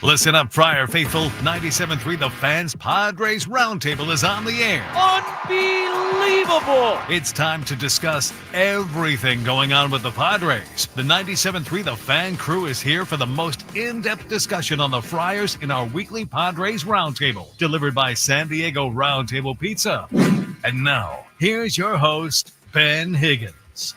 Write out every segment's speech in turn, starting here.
Listen up, Friar Faithful. 97.3 The Fans Padres Roundtable is on the air. Unbelievable! It's time to discuss everything going on with the Padres. The 97.3 The Fan crew is here for the most in-depth discussion on the Friars in our weekly Padres Roundtable, delivered by San Diego Roundtable Pizza. And now, here's your host, Ben Higgins.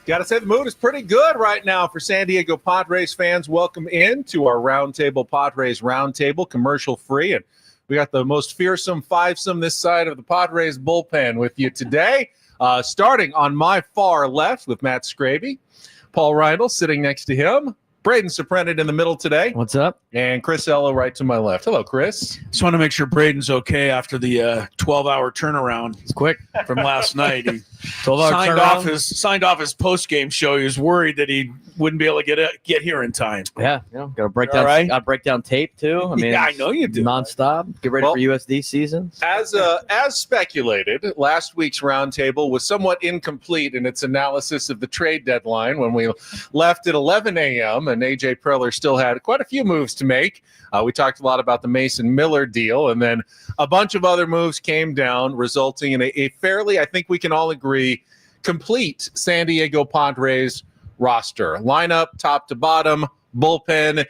Got to say, the mood is pretty good right now for San Diego Padres fans. Welcome in to our Roundtable, Padres Roundtable, commercial-free. And we got the most fearsome fivesome this side of the Padres bullpen with you today. Starting on my far left with Matt Scraby, Paul Reindl sitting next to him, Braden Suprenant in the middle today. What's up? And Chris Ello right to my left. Hello, Chris. Just want to make sure Braden's okay after the 12-hour turnaround. It's quick from last night. He 12-hour signed off his post-game show. He was worried that he wouldn't be able to get here in time. Yeah, got to break down. Right? Got to break down tape too. I mean, yeah, I know you do. Nonstop. Get ready for USD season. As speculated, last week's roundtable was somewhat incomplete in its analysis of the trade deadline when we left at 11 a.m. and AJ Preller still had quite a few moves to make. We talked a lot about the Mason Miller deal, and then a bunch of other moves came down, resulting in a fairly, I think we can all agree, complete San Diego Padres roster. Lineup, top to bottom, bullpen,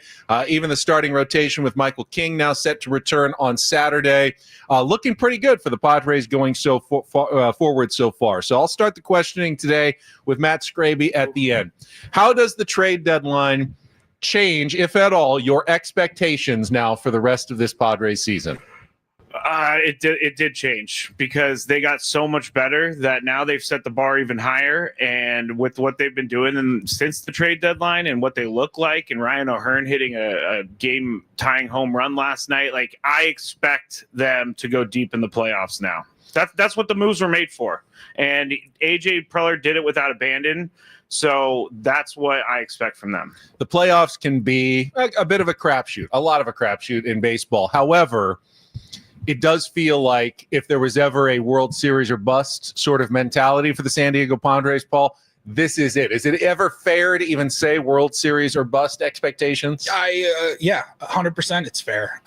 even the starting rotation with Michael King now set to return on Saturday. Looking pretty good for the Padres going so forward so far. So I'll start the questioning today with Matt Scraby at the end. How does the trade deadline change, if at all, your expectations now for the rest of this Padres season? It did change because they got so much better that now they've set the bar even higher. And with what they've been doing since the trade deadline and what they look like, and Ryan O'Hearn hitting a game-tying home run last night, like, I expect them to go deep in the playoffs now. That's what the moves were made for. And AJ Preller did it without abandon. So that's what I expect from them. The playoffs can be a bit of a crapshoot, a lot of a crapshoot in baseball. However, it does feel like if there was ever a World Series or bust sort of mentality for the San Diego Padres, Paul, this is it. Is it ever fair to even say World Series or bust expectations? Yeah, 100% it's fair.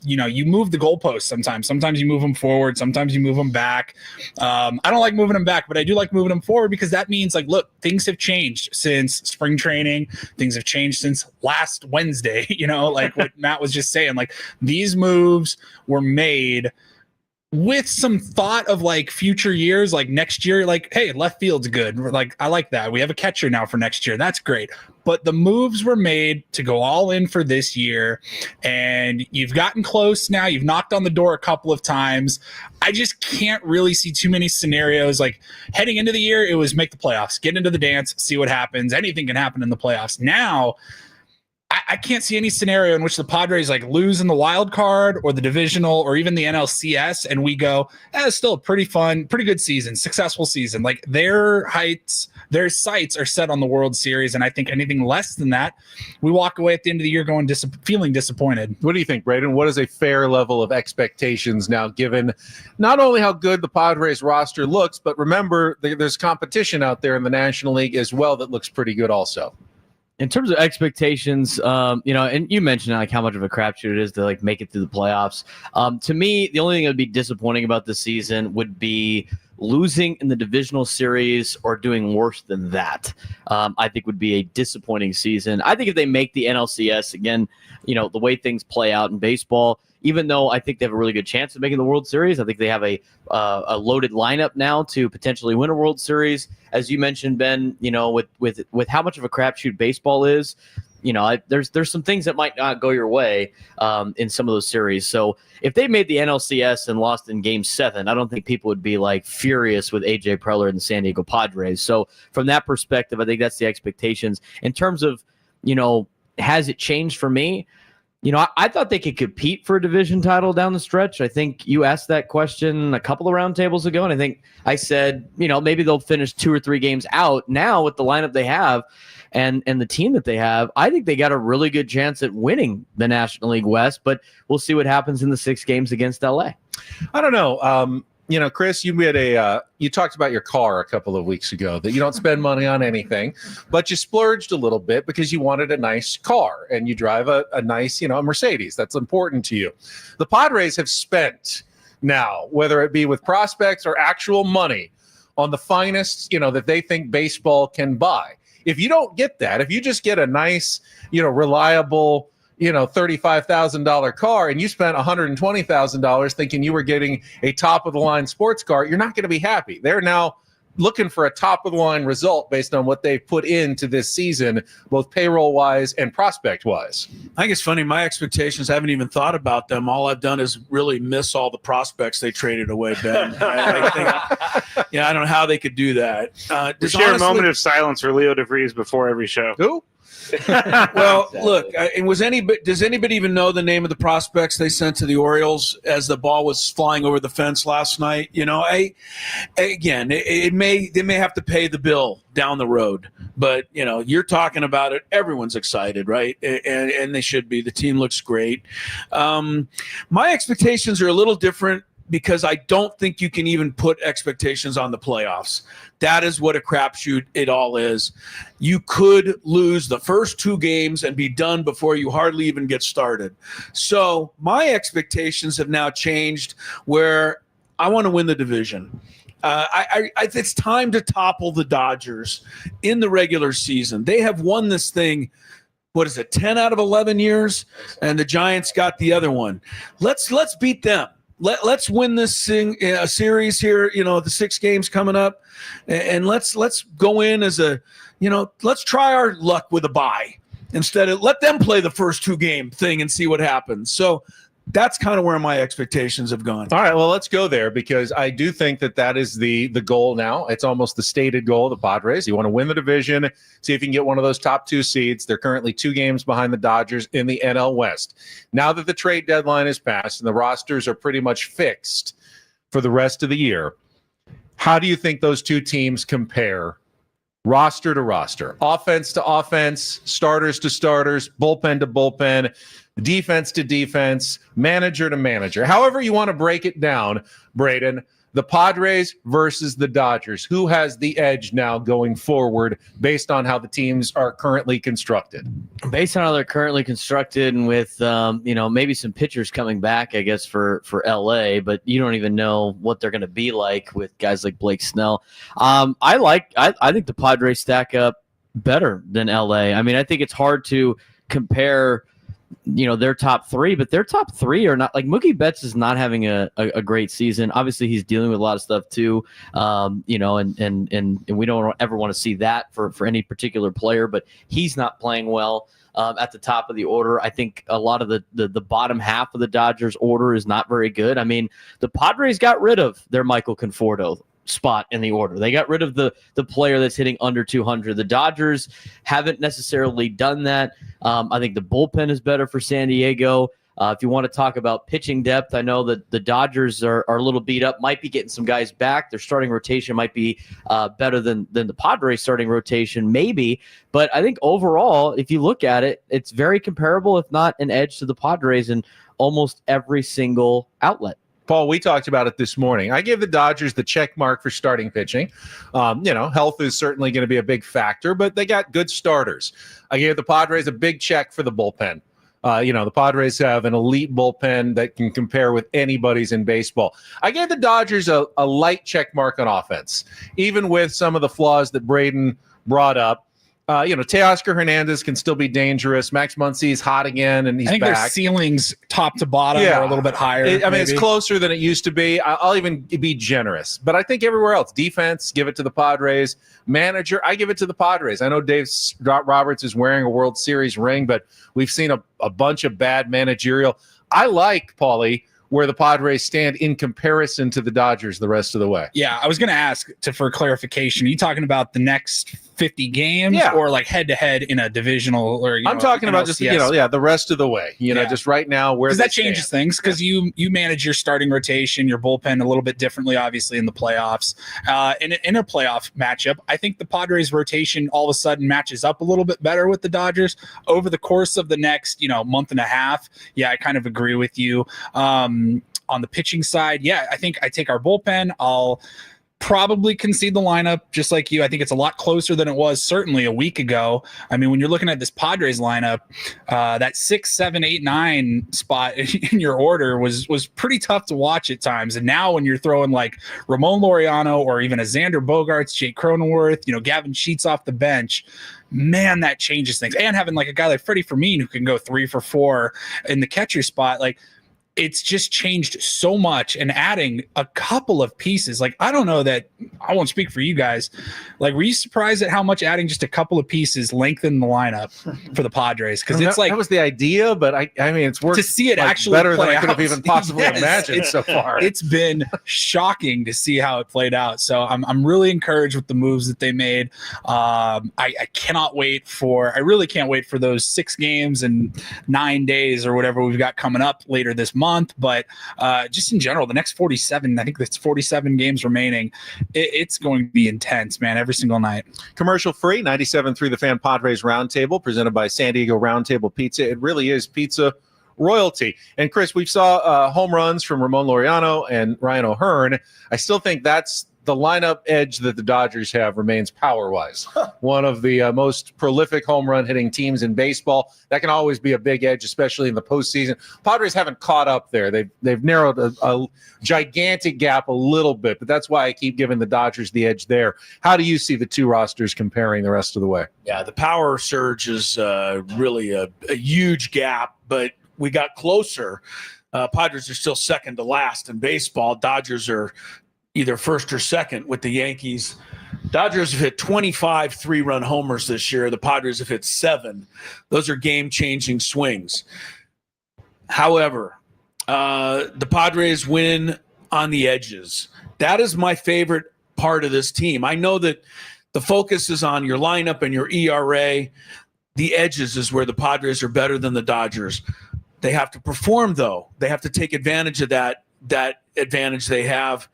You move the goalposts sometimes. Sometimes you move them forward. Sometimes you move them back. I don't like moving them back, but I do like moving them forward because that means, like, look, things have changed since spring training. Things have changed since last Wednesday, like what Matt was just saying. Like, these moves were made with some thought of, like, future years, like next year, like, hey, left field's good. Like, I like that. We have a catcher now for next year. That's great. But the moves were made to go all in for this year, and you've gotten close now. You've knocked on the door a couple of times. I just can't really see too many scenarios. Like, heading into the year, it was make the playoffs, get into the dance, see what happens. Anything can happen in the playoffs. Now, I can't see any scenario in which the Padres, like, lose in the wild card or the divisional or even the NLCS, and we go, it's still a pretty fun, pretty good season, successful season. Like, their sights are set on the World Series, and I think anything less than that, we walk away at the end of the year going feeling disappointed. What do you think, Braden? What is a fair level of expectations now, given not only how good the Padres roster looks, but remember, there's competition out there in the National League as well that looks pretty good also. In terms of expectations, and you mentioned, like, how much of a crapshoot it is to, like, make it through the playoffs. To me, the only thing that would be disappointing about this season would be losing in the divisional series or doing worse than that. I think would be a disappointing season. I think if they make the NLCS, again, the way things play out in baseball, even though I think they have a really good chance of making the World Series, I think they have a loaded lineup now to potentially win a World Series. As you mentioned, Ben, with how much of a crapshoot baseball is, there's some things that might not go your way in some of those series. So if they made the NLCS and lost in Game 7, I don't think people would be, like, furious with AJ Preller and the San Diego Padres. So from that perspective, I think that's the expectations. In terms of, has it changed for me? I thought they could compete for a division title down the stretch. I think you asked that question a couple of roundtables ago, and I think I said, maybe they'll finish 2 or 3 games out. Now, with the lineup they have and the team that they have, I think they got a really good chance at winning the National League West, but we'll see what happens in the 6 games against LA. I don't know. Chris, you talked about your car a couple of weeks ago, that you don't spend money on anything, but you splurged a little bit because you wanted a nice car and you drive a nice, a Mercedes. That's important to you. The Padres have spent now, whether it be with prospects or actual money, on the finest, that they think baseball can buy. If you don't get that, if you just get a nice, reliable, $35,000 car and you spent $120,000 thinking you were getting a top of the line sports car, you're not going to be happy. They're now looking for a top of the line result based on what they've put into this season, both payroll wise and prospect wise. I think it's funny. My expectations, I haven't even thought about them. All I've done is really miss all the prospects they traded away, Ben. I think, I don't know how they could do that. Share a moment of silence for Leo DeVries before every show. Who? Well, look, does anybody even know the name of the prospects they sent to the Orioles as the ball was flying over the fence last night? They may have to pay the bill down the road, but you're talking about it. Everyone's excited, right? And they should be. The team looks great. My expectations are a little different, because I don't think you can even put expectations on the playoffs. That is what a crapshoot it all is. You could lose the first 2 games and be done before you hardly even get started. So my expectations have now changed, where I want to win the division. It's time to topple the Dodgers in the regular season. They have won this thing, 10 out of 11 years? And the Giants got the other one. Let's beat them. Let's win this thing, a series here, the 6 games coming up, and let's go in as let's try our luck with a bye instead of let them play the first 2 game thing and see what happens. So that's kind of where my expectations have gone. All right, well, let's go there, because I do think that is the goal now. It's almost the stated goal of the Padres. You want to win the division, see if you can get one of those top 2 seeds. They're currently 2 games behind the Dodgers in the NL West. Now that the trade deadline is passed and the rosters are pretty much fixed for the rest of the year, how do you think those 2 teams compare roster to roster, offense to offense, starters to starters, bullpen to bullpen, defense to defense, manager to manager? However you want to break it down, Braden, the Padres versus the Dodgers. Who has the edge now going forward based on how the teams are currently constructed? Based on how they're currently constructed, and with maybe some pitchers coming back, I guess, for LA, but you don't even know what they're going to be like with guys like Blake Snell. I think the Padres stack up better than LA. I mean, I think it's hard to compare their top 3, but their top 3 are not, like, Mookie Betts is not having a great season. Obviously he's dealing with a lot of stuff too. And we don't ever want to see that for any particular player, but he's not playing well at the top of the order. I think a lot of the bottom half of the Dodgers order is not very good. I mean, the Padres got rid of their Michael Conforto spot in the order. They got rid of the player that's hitting under 200. The Dodgers haven't necessarily done that. I think the bullpen is better for San Diego. If you want to talk about pitching depth, I know that the Dodgers are a little beat up, might be getting some guys back. Their starting rotation might be better than the Padres starting rotation, maybe. But I think overall, if you look at it, it's very comparable, if not an edge to the Padres in almost every single outlet. Paul, we talked about it this morning. I gave the Dodgers the check mark for starting pitching. Health is certainly going to be a big factor, but they got good starters. I gave the Padres a big check for the bullpen. The Padres have an elite bullpen that can compare with anybody's in baseball. I gave the Dodgers a light check mark on offense, even with some of the flaws that Braden brought up. Teoscar Hernandez can still be dangerous. Max Muncy's hot again, and he's I think back. their ceilings top to bottom are a little bit higher. It's closer than it used to be. I'll even be generous. But I think everywhere else, defense, give it to the Padres. Manager, I give it to the Padres. I know Dave Roberts is wearing a World Series ring, but we've seen a bunch of bad managerial. I like, Paulie, where the Padres stand in comparison to the Dodgers the rest of the way. Yeah, I was going to ask for clarification. Are you talking about the next 50 games Yeah. or like head to head in a divisional or I'm talking about just the rest of the way. Just right now where because that changes things because you manage your starting rotation, your bullpen a little bit differently, obviously in the playoffs. In a playoff matchup, I think the Padres rotation all of a sudden matches up a little bit better with the Dodgers over the course of the next month and a half. Yeah, I kind of agree with you. On the pitching side, yeah, I think I take our bullpen. I'll probably concede the lineup just like you. I think it's a lot closer than it was certainly a week ago. I mean, when you're looking at this Padres lineup, that 6, 7, 8, 9 spot in your order was pretty tough to watch at times. And now when you're throwing like Ramon Laureano or even a Xander Bogaerts, Jake Cronenworth, Gavin Sheets off the bench, man, that changes things. And having like a guy like Freddie Fermin who can go 3 for 4 in the catcher spot, like it's just changed so much. And adding a couple of pieces, like I don't know that I won't speak for you guys. Like, were you surprised at how much adding just a couple of pieces lengthened the lineup for the Padres? Because it's like that was the idea, but I mean it's worked to see it actually better than play I could have out. even possibly Yes, imagined so far. It's been shocking to see how it played out. So I'm really encouraged with the moves that they made. I really can't wait for those 6 games and 9 days or whatever we've got coming up later this month. But just in general, the next 47, I think that's 47 games remaining. It's going to be intense, man, every single night. Commercial free, 97.3 The Fan Padres Roundtable, presented by San Diego Roundtable Pizza. It really is pizza royalty. And Chris, we saw home runs from Ramon Laureano and Ryan O'Hearn. I still think that's the lineup edge that the Dodgers have remains power-wise. One of the most prolific home run hitting teams in baseball. That can always be a big edge, especially in the postseason. Padres haven't caught up there. They've narrowed a gigantic gap a little bit, but that's why I keep giving the Dodgers the edge there. How do you see the two rosters comparing the rest of the way? Yeah, the power surge is really a huge gap, but we got closer. Padres are still second to last in baseball. Dodgers are either first or second with the Yankees. Dodgers have hit 25 3-run homers this year. The Padres have hit 7. Those are game-changing swings. However, the Padres win on the edges. That is my favorite part of this team. I know that the focus is on your lineup and your ERA. The edges is where the Padres are better than the Dodgers. They have to perform, though. They have to take advantage of that advantage they have.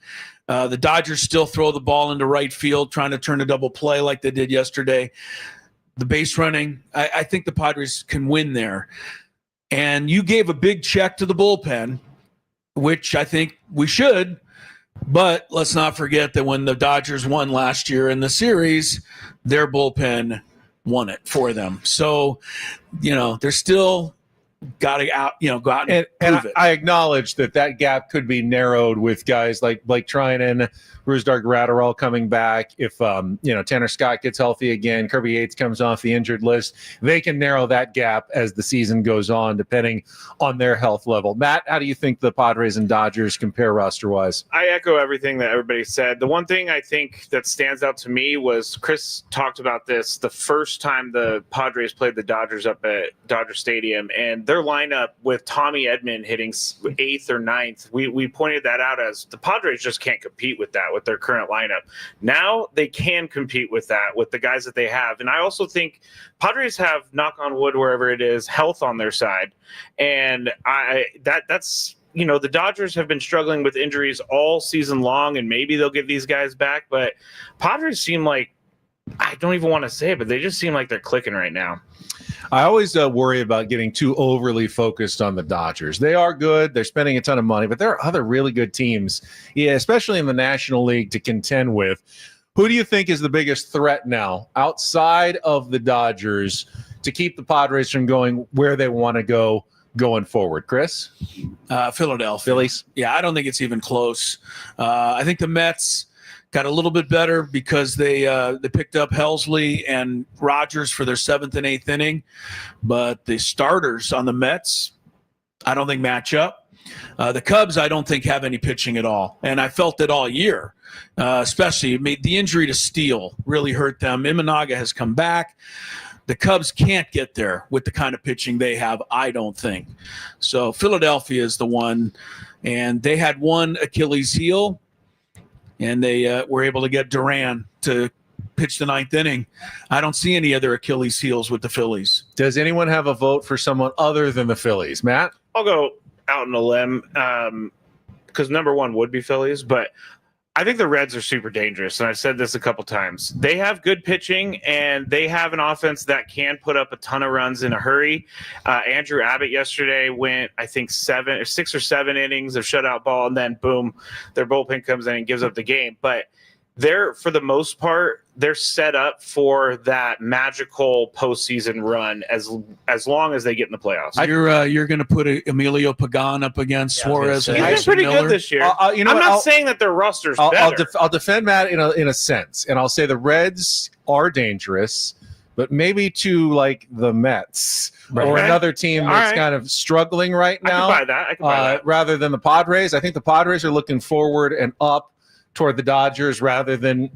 The Dodgers still throw the ball into right field, trying to turn a double play like they did yesterday. The base running, I think the Padres can win there. And you gave a big check to the bullpen, which I think we should. But let's not forget that when the Dodgers won last year in the series, their bullpen won it for them. So, they're still got to go out and prove it. I acknowledge that gap could be narrowed with guys like Blake Trinan, Rusdar Gratterall coming back. If Tanner Scott gets healthy again, Kirby Yates comes off the injured list, they can narrow that gap as the season goes on, depending on their health level. Matt, how do you think the Padres and Dodgers compare roster-wise? I echo everything that everybody said. The one thing I think that stands out to me was Chris talked about this the first time the Padres played the Dodgers up at Dodger Stadium, and their lineup with Tommy Edman hitting 8th or 9th, we pointed that out as the Padres just can't compete with that with their current lineup. Now they can compete with that with the guys that they have. And I also think Padres have, knock on wood, wherever it is, health on their side. And that's the Dodgers have been struggling with injuries all season long, and maybe they'll get these guys back. But Padres seem like, I don't even want to say it, but they just seem like they're clicking right now. I always worry about getting too overly focused on the Dodgers. They are good. They're spending a ton of money, but there are other really good teams, especially in the National League, to contend with. Who do you think is the biggest threat now outside of the Dodgers to keep the Padres from going where they want to go going forward? Chris? Philadelphia. Phillies? Yeah, I don't think it's even close. I think the Mets got a little bit better because they picked up Helsley and Rogers for their 7th and 8th inning. But the starters on the Mets, I don't think match up. The Cubs, I don't think have any pitching at all. And I felt it all year, especially the injury to Steele really hurt them. Imanaga has come back. The Cubs can't get there with the kind of pitching they have, I don't think. So Philadelphia is the one. And they had one Achilles heel. And they were able to get Duran to pitch the ninth inning. I don't see any other Achilles heels with the Phillies. Does anyone have a vote for someone other than the Phillies? Matt? I'll go out on a limb because number one would be Phillies, but I think the Reds are super dangerous, and I've said this a couple times. They have good pitching, and they have an offense that can put up a ton of runs in a hurry. Andrew Abbott yesterday went, I think, 6 or 7 innings of shutout ball, and then boom, their bullpen comes in and gives up the game. But for the most part, they're set up for that magical postseason run as long as they get in the playoffs. You're going to put Emilio Pagan up against Suarez and He's been Tyson pretty Miller? good this year. You know I'm what? not saying that their roster's better. I'll defend Matt in a sense, and I'll say the Reds are dangerous, but maybe to like the Mets or another team that's kind of struggling right now. I can buy that. Rather than the Padres. I think the Padres are looking forward and up toward the Dodgers rather than,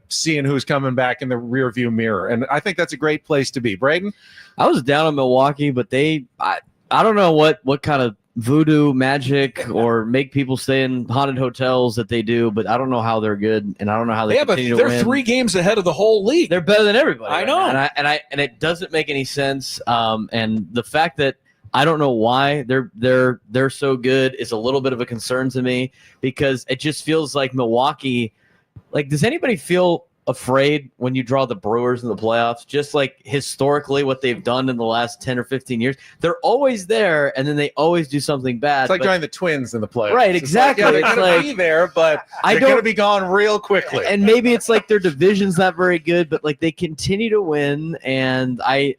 seeing who's coming back in the rearview mirror. And I think that's a great place to be. Braden? I was down on Milwaukee, but I don't know what kind of voodoo magic or make people stay in haunted hotels that they do, but I don't know how they're good, and I don't know how they continue to win. They're 3 games ahead of the whole league. They're better than everybody. I know. And it doesn't make any sense. And the fact that I don't know why they're so good is a little bit of a concern to me, because it just feels like Milwaukee. Like, does anybody feel afraid when you draw the Brewers in the playoffs? Just like historically what they've done in the last 10 or 15 years, they're always there, and then they always do something bad. It's like drawing the Twins in the playoffs. Right, exactly. They're going to be there, but they're going to be gone real quickly. And maybe it's like their division's not very good, but like they continue to win, and I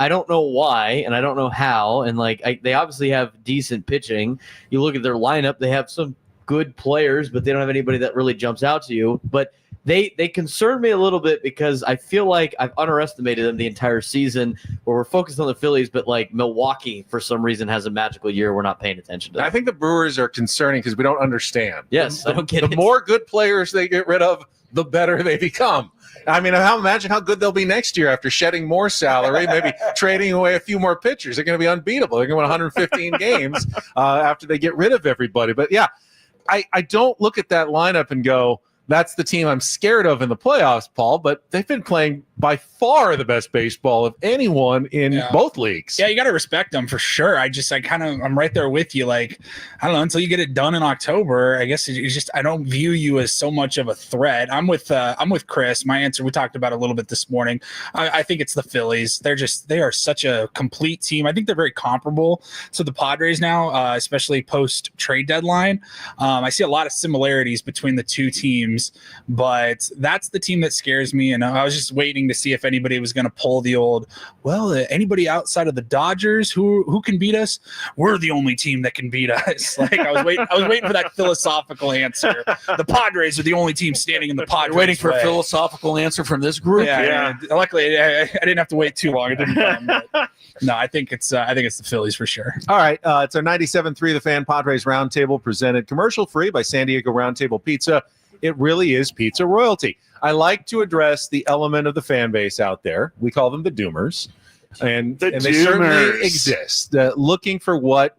don't know why, and I don't know how. And they obviously have decent pitching. You look at their lineup; they have some good players, but they don't have anybody that really jumps out to you. But they concern me a little bit because I feel like I've underestimated them the entire season. Where we're focused on the Phillies, but like Milwaukee for some reason has a magical year. We're not paying attention to that. I think the Brewers are concerning because we don't understand. Yes, I don't get it. The more good players they get rid of, the better they become. I mean, imagine how good they'll be next year after shedding more salary, maybe trading away a few more pitchers. They're going to be unbeatable. They're going to win 115 games after they get rid of everybody. But yeah, I don't look at that lineup and go, that's the team I'm scared of in the playoffs, Paul, but they've been playing by far the best baseball of anyone in both leagues. Yeah, you got to respect them for sure. I'm right there with you. Like, I don't know, until you get it done in October, I guess it's just, I don't view you as so much of a threat. I'm with Chris. My answer, we talked about a little bit this morning. I think it's the Phillies. They are such a complete team. I think they're very comparable to the Padres now, especially post trade deadline. I see a lot of similarities between the two teams, but that's the team that scares me. And I was just waiting to see if anybody was going to pull the old, anybody outside of the Dodgers who can beat us? We're the only team that can beat us. Like, I was waiting for that philosophical answer. The Padres are the only team standing in the Padres. Waiting for way. a philosophical answer from this group. Yeah. Luckily, I didn't have to wait too long. It didn't come, but no, I think it's the Phillies for sure. All right, it's our 97.3 The Fan Padres Roundtable, presented commercial free by San Diego Roundtable Pizza. It really is pizza royalty. I like to address the element of the fan base out there. We call them the Doomers, and they certainly exist, looking for what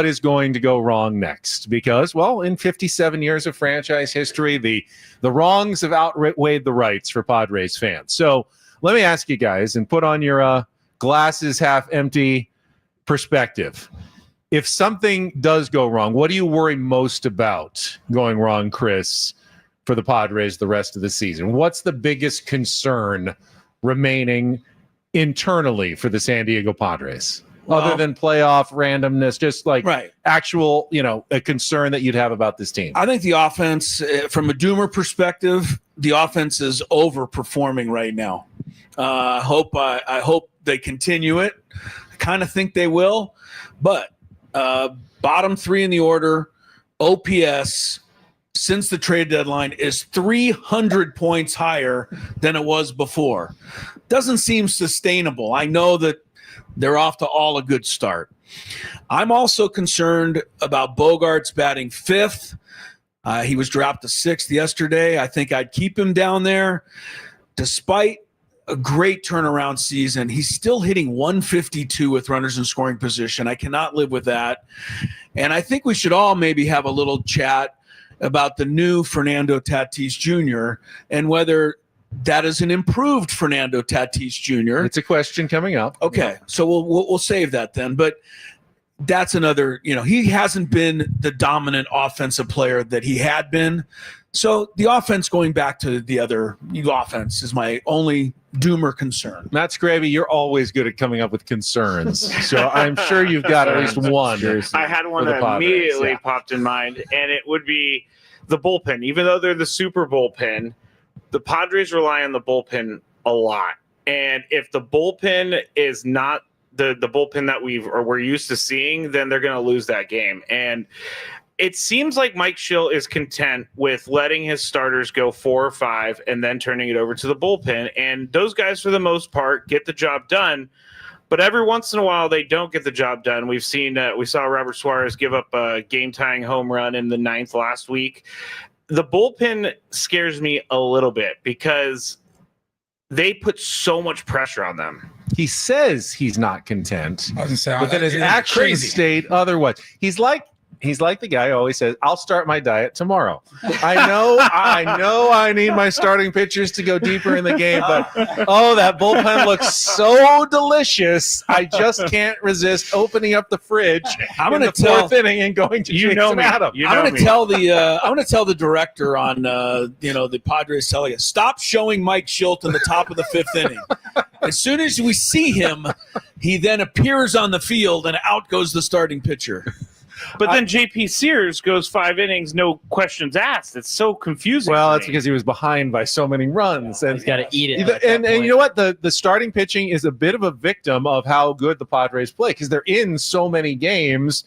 is going to go wrong next. Because, in 57 years of franchise history, the wrongs have outweighed the rights for Padres fans. So let me ask you guys, and put on your glasses half empty perspective. If something does go wrong, what do you worry most about going wrong, Chris, for the Padres the rest of the season? What's the biggest concern remaining internally for the San Diego Padres? Other than playoff randomness, just like actual, a concern that you'd have about this team. I think the offense, from a Doomer perspective, the offense is overperforming right now. I hope they continue it. I kind of think they will, but bottom 3 in the order, OPS since the trade deadline is 300 points higher than it was before. Doesn't seem sustainable. I know that they're off to all a good start. I'm also concerned about Bogarts batting 5th. He was dropped to 6th yesterday. I think I'd keep him down there. Despite a great turnaround season, he's still hitting 152 with runners in scoring position. I cannot live with that. And I think we should all maybe have a little chat about the new Fernando Tatis Jr. and whether that is an improved Fernando Tatis Jr. It's a question coming up. Okay, so we'll save that then. But that's another, he hasn't been the dominant offensive player that he had been. So the offense going back to the other offense is my only doomer concern. Matt Scraby, you're always good at coming up with concerns. So I'm sure you've got at least one. I had one that immediately popped in mind, and it would be the bullpen. Even though they're the super bullpen, the Padres rely on the bullpen a lot. And if the bullpen is not the bullpen that we're used to seeing, then they're going to lose that game. And it seems like Mike Schill is content with letting his starters go 4 or 5 and then turning it over to the bullpen. And those guys, for the most part, get the job done. But every once in a while, they don't get the job done. We saw Robert Suarez give up a game-tying home run in the 9th last week. The bullpen scares me a little bit because they put so much pressure on them. He says he's not content, I was gonna say, but then his actions state otherwise. He's like the guy who always says, "I'll start my diet tomorrow." I know I need my starting pitchers to go deeper in the game, but that bullpen looks so delicious. I just can't resist opening up the fridge I'm in going the 4th inning and going to Jason Adams. I'm going to tell the director on the Padres telling us, stop showing Mike Schilt in the top of the 5th inning. As soon as we see him, he then appears on the field and out goes the starting pitcher. But then JP Sears goes 5 innings, no questions asked. It's so confusing. Well, that's because he was behind by so many runs, and He's got to eat it. And you know what? The starting pitching is a bit of a victim of how good the Padres play because they're in so many games.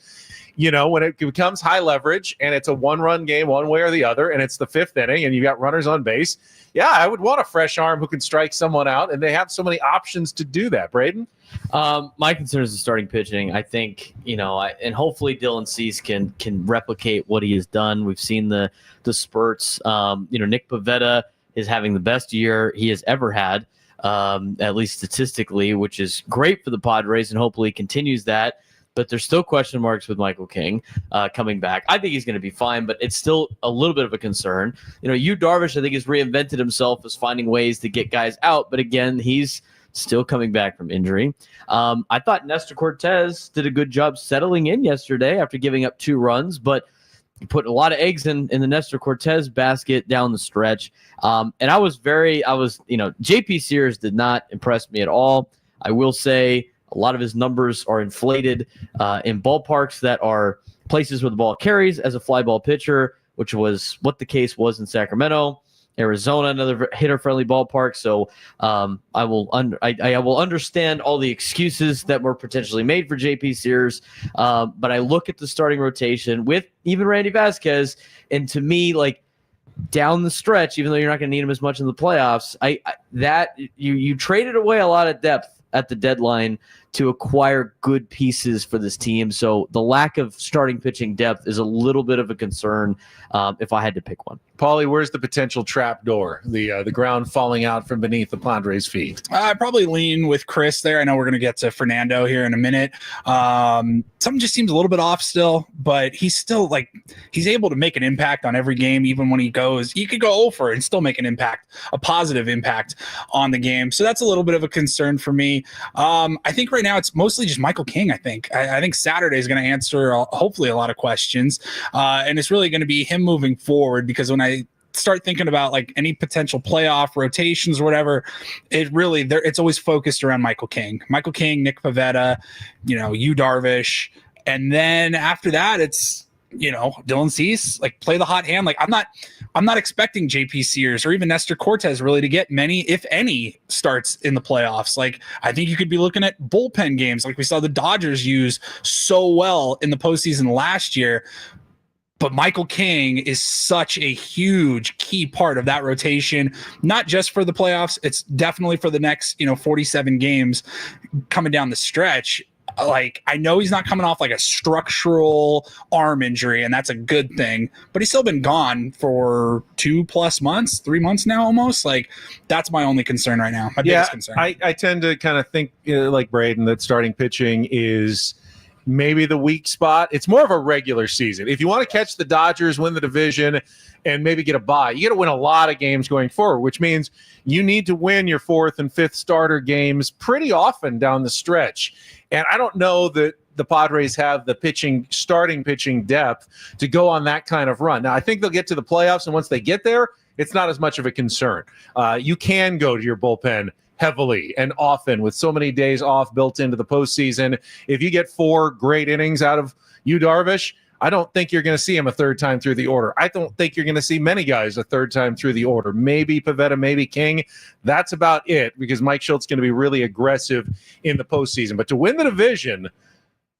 When it becomes high leverage and it's a 1-run game one way or the other, and it's the 5th inning and you got runners on base. Yeah, I would want a fresh arm who can strike someone out, and they have so many options to do that. Braden? My concern is the starting pitching. I think, and hopefully Dylan Cease can replicate what he has done. We've seen the spurts. Nick Pivetta is having the best year he has ever had, at least statistically, which is great for the Padres, and hopefully continues that. But there's still question marks with Michael King coming back. I think he's going to be fine, but it's still a little bit of a concern. Yu Darvish, I think, has reinvented himself as finding ways to get guys out. But again, he's still coming back from injury. I thought Nestor Cortez did a good job settling in yesterday after giving up 2 runs, but you put a lot of eggs in the Nestor Cortez basket down the stretch. And JP Sears did not impress me at all. I will say, a lot of his numbers are inflated in ballparks that are places where the ball carries as a fly ball pitcher, which was what the case was in Sacramento. Arizona, another hitter-friendly ballpark. So I will understand all the excuses that were potentially made for JP Sears. But I look at the starting rotation with even Randy Vasquez, and to me, like, down the stretch, even though you're not going to need him as much in the playoffs, you traded away a lot of depth at the deadline to acquire good pieces for this team. So the lack of starting pitching depth is a little bit of a concern if I had to pick one. Paulie, where's the potential trap door? The ground falling out from beneath the Padres' feet. I probably lean with Chris there. I know we're going to get to Fernando here in a minute. Something just seems a little bit off still, but he's still he's able to make an impact on every game. Even when he could go over and still make an impact, a positive impact on the game. So that's a little bit of a concern for me. I think right now it's mostly just Michael King. I think Saturday is going to answer hopefully a lot of questions, and it's really going to be him moving forward, because when I start thinking about any potential playoff rotations or whatever, it's always focused around Michael King, Nick Pivetta, Yu Darvish, and then after that it's Dylan Cease, play the hot hand. I'm not expecting JP Sears or even Nestor Cortez really to get many, if any, starts in the playoffs. I think you could be looking at bullpen games like we saw the Dodgers use so well in the postseason last year. But Michael King is such a huge key part of that rotation, not just for the playoffs. It's definitely for the next, 47 games coming down the stretch. I know he's not coming off a structural arm injury, and that's a good thing, but he's still been gone for 2+ months, 3 months now almost. That's my only concern right now. My biggest concern. I tend to kind of think like Braden that starting pitching is maybe the weak spot. It's more of a regular season. If you want to catch the Dodgers, win the division, and maybe get a bye, you got to win a lot of games going forward, which means you need to win your fourth and fifth starter games pretty often down the stretch. And I don't know that the Padres have the starting pitching depth to go on that kind of run. Now, I think they'll get to the playoffs, and once they get there, it's not as much of a concern. You can go to your bullpen heavily and often with so many days off built into the postseason. If you get 4 great innings out of Yu Darvish, I don't think you're going to see him a third time through the order. I don't think you're going to see many guys a third time through the order. Maybe Pivetta, maybe King. That's about it, because Mike Schultz is going to be really aggressive in the postseason. But to win the division,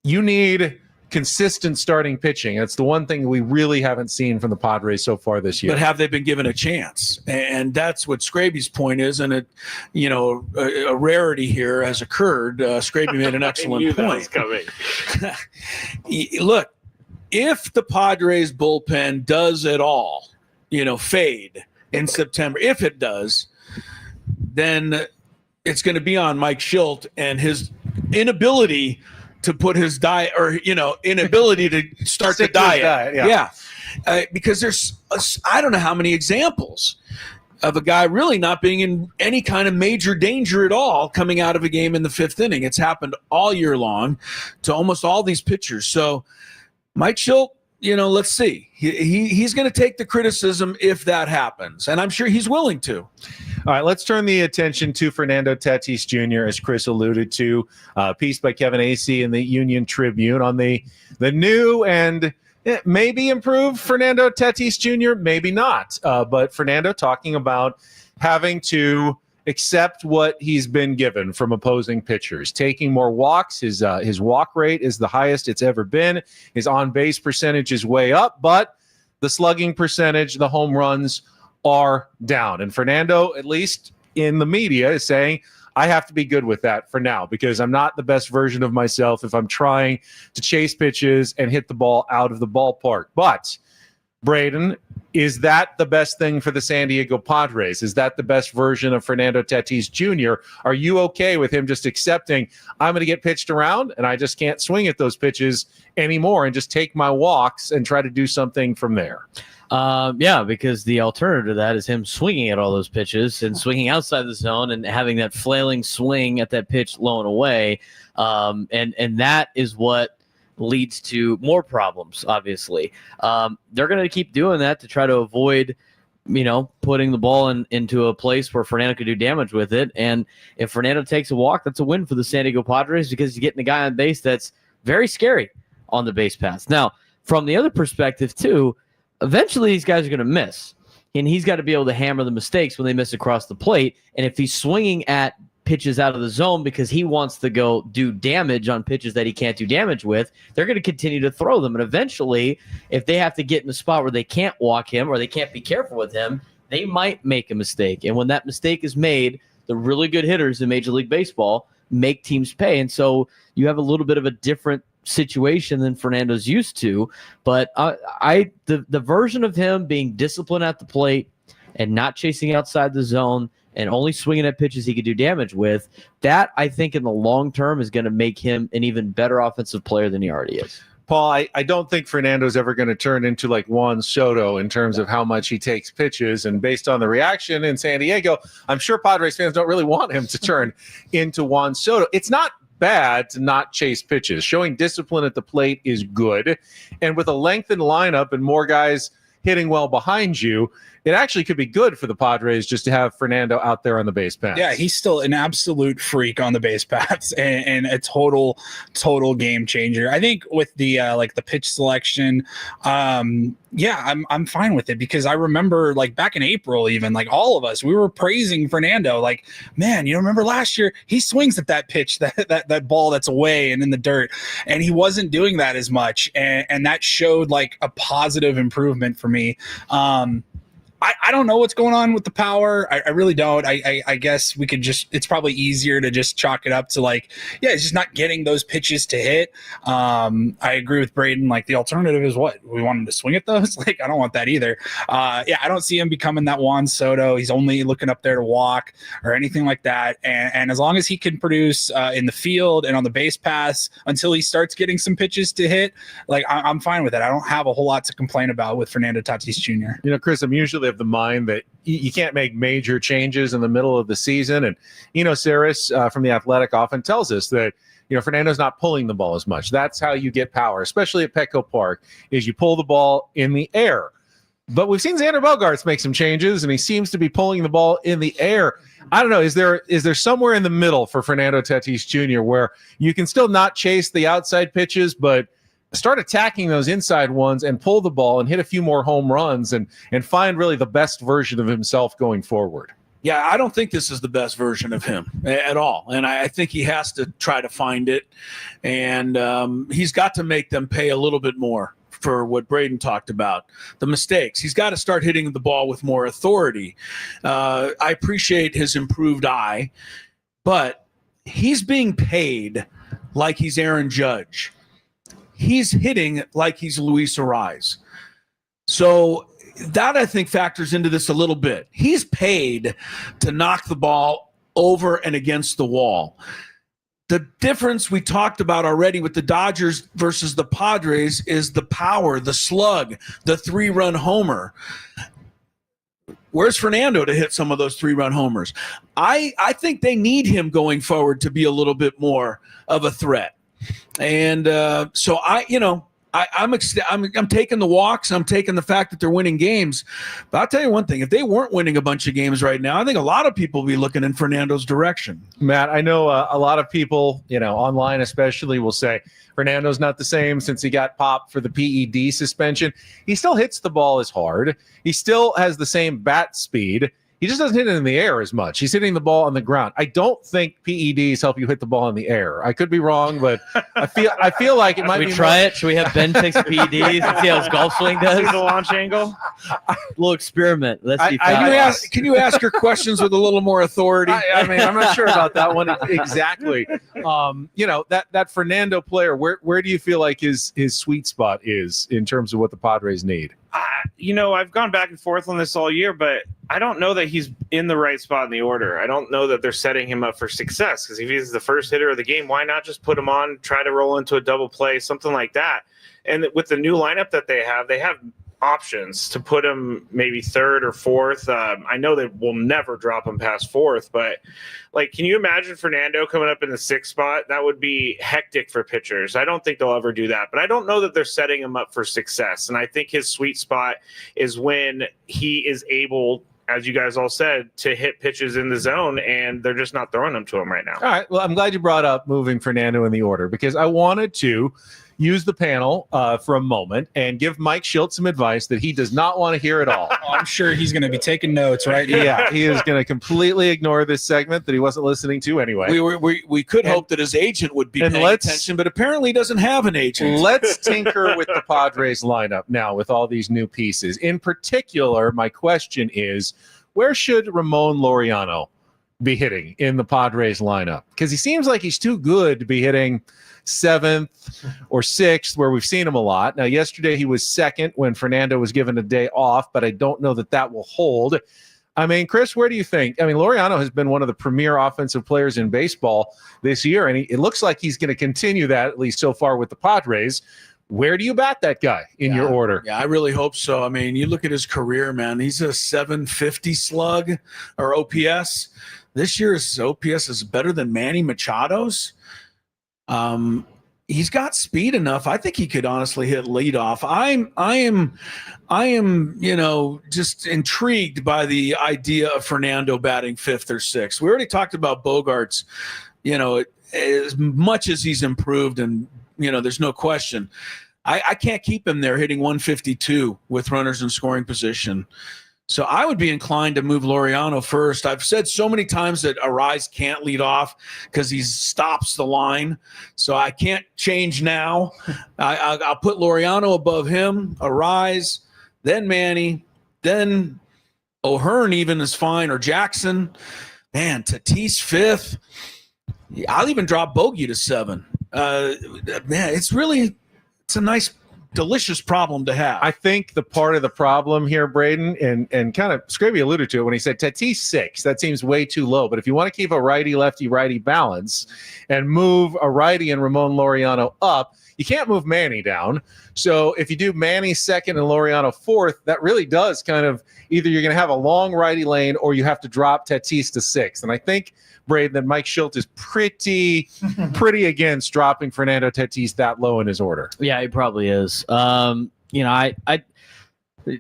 you need consistent starting pitching. That's the one thing we really haven't seen from the Padres so far this year. But have they been given a chance? And that's what Scraby's point is. And a rarity here has occurred. Scraby made an excellent point. Look, if the Padres bullpen does at all, fade in September, if it does, then it's going to be on Mike Schultz and his inability to put his diet, or inability to start the diet. Because there's I don't know how many examples of a guy really not being in any kind of major danger at all coming out of a game in the 5th inning. It's happened all year long to almost all these pitchers. So Mike Schultz, let's see. He's going to take the criticism if that happens, and I'm sure he's willing to. All right, let's turn the attention to Fernando Tatis Jr., as Chris alluded to. A piece by Kevin Acee in the Union Tribune on the new and maybe improved Fernando Tatis Jr., maybe not. But Fernando talking about having to accept what he's been given from opposing pitchers, taking more walks. His walk rate is the highest it's ever been. His on-base percentage is way up, but the slugging percentage, the home runs are down. And Fernando, at least in the media, is saying, I have to be good with that for now, because I'm not the best version of myself if I'm trying to chase pitches and hit the ball out of the ballpark. But Braden, is that the best thing for the San Diego Padres? Is that the best version of Fernando Tatis Jr.? Are you okay with him just accepting, I'm going to get pitched around and I just can't swing at those pitches anymore and just take my walks and try to do something from there? Yeah, because the alternative to that is him swinging at all those pitches and swinging outside the zone and having that flailing swing at that pitch low and away. And that is what leads to more problems, obviously. They're going to keep doing that to try to avoid, putting the ball into a place where Fernando could do damage with it. And if Fernando takes a walk, that's a win for the San Diego Padres, because he's getting a guy on base that's very scary on the base paths. Now, from the other perspective, too, eventually these guys are going to miss, and he's got to be able to hammer the mistakes when they miss across the plate. And if he's swinging at pitches out of the zone because he wants to go do damage on pitches that he can't do damage with, they're going to continue to throw them. And eventually, if they have to get in a spot where they can't walk him or they can't be careful with him, they might make a mistake. And when that mistake is made, the really good hitters in Major League Baseball make teams pay. And so you have a little bit of a different situation than Fernando's used to. But the version of him being disciplined at the plate and not chasing outside the zone and only swinging at pitches he could do damage with, that I think in the long term is going to make him an even better offensive player than he already is. Paul, I don't think Fernando's ever going to turn into like Juan Soto in terms of how much he takes pitches. And based on the reaction in San Diego, I'm sure Padres fans don't really want him to turn into Juan Soto. It's not bad to not chase pitches. Showing discipline at the plate is good. And with a lengthened lineup and more guys hitting well behind you, it actually could be good for the Padres just to have Fernando out there on the base paths. Yeah, he's still an absolute freak on the base paths and a total game changer. I think with the the pitch selection, I'm fine with it, because I remember back in April, even all of us, we were praising Fernando. Man, remember last year he swings at that pitch, that ball that's away and in the dirt, and he wasn't doing that as much, and that showed a positive improvement for me. I don't know what's going on with the power. I really don't. I guess we could it's probably easier to just chalk it up to like, yeah, it's just not getting those pitches to hit. I agree with Braden. Like the alternative is what? We want him to swing at those? Like, I don't want that either. Yeah, I don't see him becoming that Juan Soto. He's only looking up there to walk or anything like that. And as long as he can produce in the field and on the base pass until he starts getting some pitches to hit, like I'm fine with it. I don't have a whole lot to complain about with Fernando Tatis Jr. You know, Chris, I'm usually of the mind that you can't make major changes in the middle of the season. And, Saris from The Athletic often tells us that, Fernando's not pulling the ball as much. That's how you get power, especially at Petco Park, is you pull the ball in the air. But we've seen Xander Bogaerts make some changes, and he seems to be pulling the ball in the air. I don't know. Is there somewhere in the middle for Fernando Tatis Jr. where you can still not chase the outside pitches, but start attacking those inside ones and pull the ball and hit a few more home runs and find really the best version of himself going forward? Yeah, I don't think this is the best version of him at all. And I think he has to try to find it. And he's got to make them pay a little bit more for what Braden talked about, the mistakes. He's got to start hitting the ball with more authority. I appreciate his improved eye, but he's being paid like he's Aaron Judge. He's hitting like he's Luis Ariz. So that, I think, factors into this a little bit. He's paid to knock the ball over and against the wall. The difference we talked about already with the Dodgers versus the Padres is the power, the slug, the 3-run homer. Where's Fernando to hit some of those 3-run homers? I think they need him going forward to be a little bit more of a threat. And so I'm taking the walks. I'm taking the fact that they're winning games. But I'll tell you one thing: if they weren't winning a bunch of games right now, I think a lot of people will be looking in Fernando's direction. Matt, I know a lot of people, online especially, will say Fernando's not the same since he got popped for the PED suspension. He still hits the ball as hard. He still has the same bat speed. He just doesn't hit it in the air as much. He's hitting the ball on the ground. I don't think PEDs help you hit the ball in the air. I could be wrong, but I feel like it might be. Should we try it? Should we have Ben take some PEDs and see how his golf swing does? See the launch angle? Little experiment. Let's see. Can you ask her questions with a little more authority? I mean, I'm not sure about that one exactly. That Fernando player, where do you feel like his sweet spot is in terms of what the Padres need? I've gone back and forth on this all year, but I don't know that he's in the right spot in the order. I don't know that they're setting him up for success, because if he's the first hitter of the game, why not just put him on, try to roll into a double play, something like that. And with the new lineup that they have options to put him maybe third or fourth. I know they will never drop him past fourth, but can you imagine Fernando coming up in the sixth spot? That would be hectic for pitchers. I don't think they'll ever do that, but I don't know that they're setting him up for success. And I think his sweet spot is when he is able, as you guys all said, to hit pitches in the zone, and they're just not throwing them to him right now. All right. Well, I'm glad you brought up moving Fernando in the order, because I wanted to use the panel for a moment and give Mike Schilt some advice that he does not want to hear at all. I'm sure he's going to be taking notes right now. Yeah, he is going to completely ignore this segment that he wasn't listening to anyway. We could hope that his agent would be paying attention, but apparently he doesn't have an agent. Let's tinker with the Padres lineup now with all these new pieces. In particular, my question is, where should Ramon Laureano be hitting in the Padres lineup? Because he seems like he's too good to be hitting seventh or sixth, where we've seen him a lot. Now, yesterday he was second when Fernando was given a day off, but I don't know that will hold. I mean, Chris, where do you think? I mean, Laureano has been one of the premier offensive players in baseball this year, and it looks like he's going to continue that, at least so far with the Padres. Where do you bat that guy in your order? Yeah, I really hope so. I mean, you look at his career, man. He's a 750 slug or OPS. This year's OPS is better than Manny Machado's. He's got speed enough. I think he could honestly hit leadoff. I am, just intrigued by the idea of Fernando batting fifth or sixth. We already talked about Bogaerts, as much as he's improved, and there's no question. I can't keep him there hitting 152 with runners in scoring position. So I would be inclined to move Laureano first. I've said so many times that Ariz can't lead off because he stops the line. So I can't change now. I'll put Laureano above him, Ariz, then Manny, then O'Hearn even is fine, or Jackson. Man, Tatis 5th. I'll even drop Bogey to 7. Man, it's a nice, delicious problem to have. I think the part of the problem here, Braden, and kind of Scraby alluded to it when he said Tatis 6. That seems way too low. But if you want to keep a righty balance and move a righty and Ramon Laureano up, you can't move Manny down. So if you do Manny 2nd and Laureano 4th, that really does kind of either you're going to have a long righty lane or you have to drop Tatis to 6th. And I think, Braden, that Mike Schilt is pretty against dropping Fernando Tatis that low in his order. Yeah, he probably is. I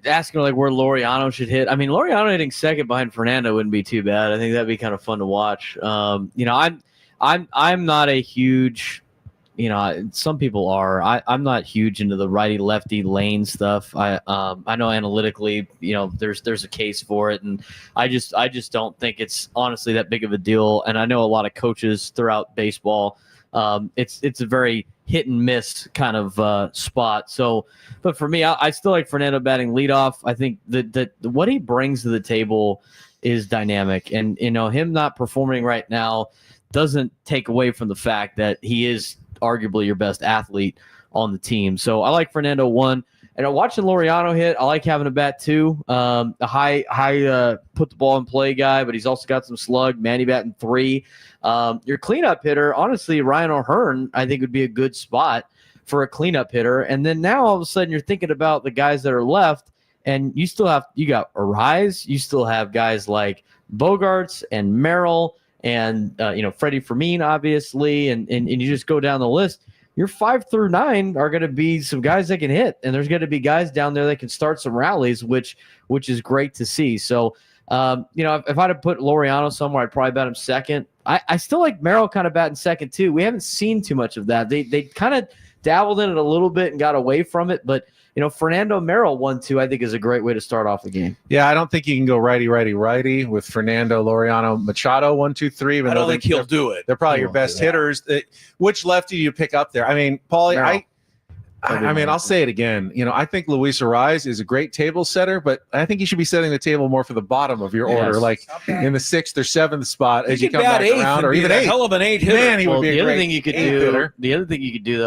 asking like where Laureano should hit. I mean, Laureano hitting 2nd behind Fernando wouldn't be too bad. I think that'd be kind of fun to watch. I'm not a huge. Some people are. I'm not huge into the righty lefty lane stuff. I know analytically, there's a case for it, and I just don't think it's honestly that big of a deal. And I know a lot of coaches throughout baseball. It's a very hit and miss kind of spot. So, but for me, I still like Fernando batting leadoff. I think that what he brings to the table is dynamic, and him not performing right now doesn't take away from the fact that he is arguably your best athlete on the team. So I like Fernando 1. And watching Laureano hit, I like having a bat 2. A high put the ball in play guy, but he's also got some slug. Manny batting 3. Your cleanup hitter, honestly, Ryan O'Hearn, I think would be a good spot for a cleanup hitter. And then now all of a sudden you're thinking about the guys that are left, and you got Arise. You still have guys like Bogarts and Merrill, and Freddie Fermin, obviously, and you just go down the list. Your 5 through 9 are going to be some guys that can hit, and there's going to be guys down there that can start some rallies, which is great to see. So, if I'd have put Laureano somewhere, I'd probably bet him 2nd. I still like Merrill kind of batting 2nd too. We haven't seen too much of that. They kind of dabbled in it a little bit and got away from it, but Fernando Merrill 1-2, I think, is a great way to start off the game. Yeah, I don't think you can go righty with Fernando, Laureano, Machado 1, 2, 3. I don't think he'll do it. They're probably your best hitters. Which lefty do you pick up there? I mean, Paulie, I'll say it again. I think Luis Ariz is a great table setter, but I think you should be setting the table more for the bottom of your order, like in the 6th or 7th spot as you come back around, or even 8th. Hell of an 8 hitter. Man, he would be the a other great thing you could do. hitter. The other thing you could do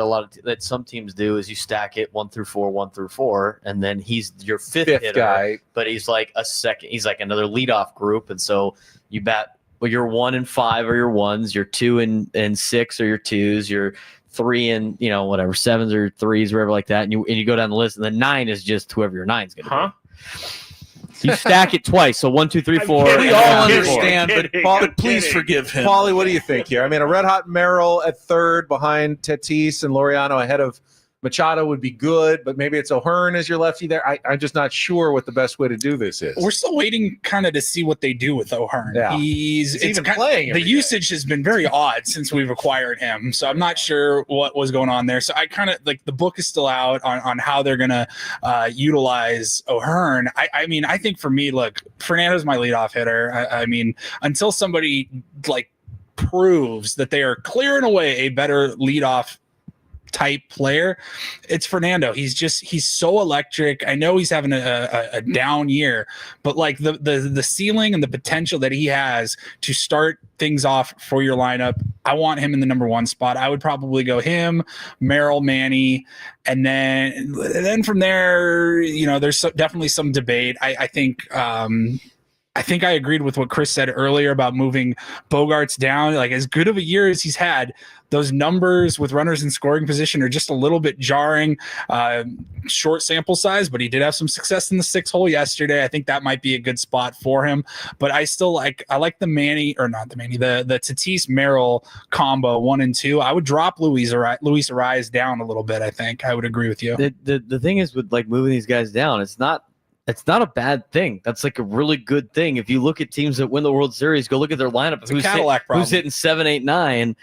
that some teams do is you stack it 1 through 4, 1 through 4, and then he's your fifth hitter, guy, but he's like a second. He's like another leadoff group, and so you bat. Well, your 1 and 5 are your 1s. Your 2 and 6 are your 2s. Your 3 and whatever 7s or 3s, wherever like that, and you go down the list, and the 9 is just whoever your 9's gonna be. You stack it twice, so 1, 2, 3, 4. We all understand, but please forgive him. Paulie, what do you think here? I mean, a red hot Merrill at 3rd behind Tatis and Laureano ahead of Machado would be good, but maybe it's O'Hearn as your lefty there. I'm just not sure what the best way to do this is. We're still waiting kind of to see what they do with O'Hearn. Yeah. He's even playing. The usage has been very odd since we've acquired him, so I'm not sure what was going on there. So I kind of like the book is still out on how they're going to utilize O'Hearn. I mean, I think for me, look, Fernando's my leadoff hitter. I mean, until somebody like proves that they are clearing away a better leadoff type player, it's Fernando. He's so electric. I know he's having a down year, but like the ceiling and the potential that he has to start things off for your lineup, I want him in the number 1 spot. I would probably go him, Merrill, Manny, and then from there, there's definitely some debate. I think I agreed with what Chris said earlier about moving Bogarts down. Like, as good of a year as he's had, those numbers with runners in scoring position are just a little bit jarring. Short sample size, but he did have some success in the 6th hole yesterday. I think that might be a good spot for him. But I like the the Tatis Merrill combo 1 and 2. I would drop Luis Ariz down a little bit. I think I would agree with you. The thing is with like moving these guys down, it's not a bad thing. That's like a really good thing. If you look at teams that win the World Series, go look at their lineup. Who's hitting 7, 8, 9.